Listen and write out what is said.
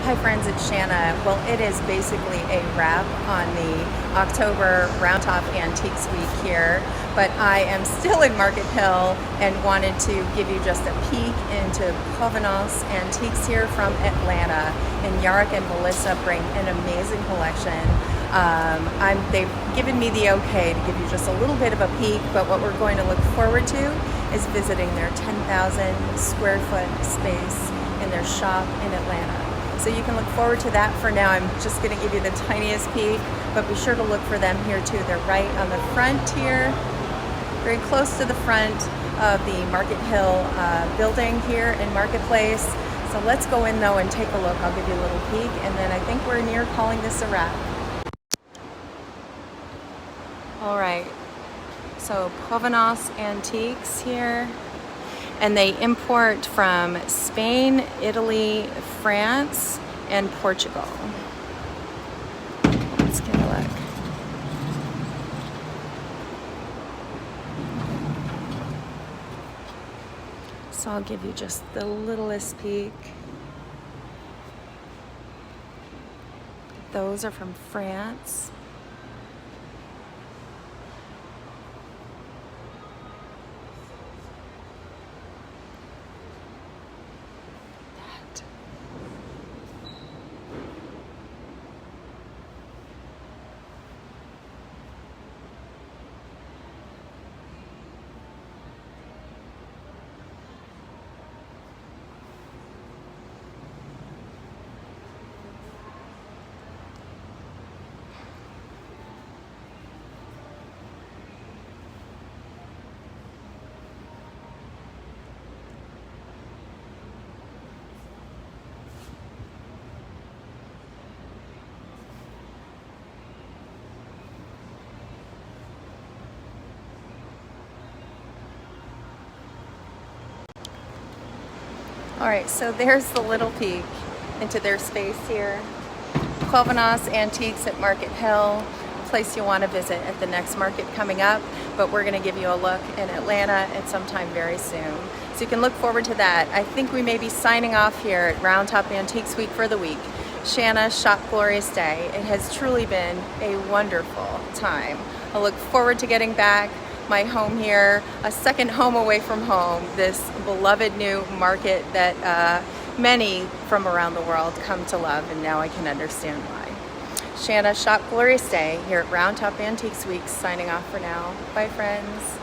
Hi friends, it's Shanna. Well, it is basically a wrap on the October Roundtop Antiques Week here, but I am still in Market Hill and wanted to give you just a peek into Provenance Antiques here from Atlanta. And Yarek and Melissa bring an amazing collection. They've given me the okay to give you just a little bit of a peek, but what we're going to look forward to is visiting their 10,000 square foot space in their shop in Atlanta. So you can look forward to that. For now, I'm just going to give you the tiniest peek, but be sure to look for them here too. They're right on the front here, very close to the front of the Market Hill building here in Marketplace. So let's go in though and take a look. I'll give you a little peek, and then I think we're near calling this a wrap. All right, so Provenance Antiques here. And they import from Spain, Italy, France, and Portugal. Let's get a look. So I'll give you just the littlest peek. Those are from France. All right, so there's the little peek into their space here. Provenance Antiques at Market Hill, a place you want to visit at the next market coming up, but we're going to give you a look in Atlanta at sometime very soon. So you can look forward to that. I think we may be signing off here at Roundtop Antiques Week for the week. Shanna, shop glorious day. It has truly been a wonderful time. I look forward to getting back. My home here, a second home away from home, this beloved new market that many from around the world come to love, and now I can understand why. Shanna, shop glorious day here at Roundtop Antiques Week, signing off for now. Bye friends.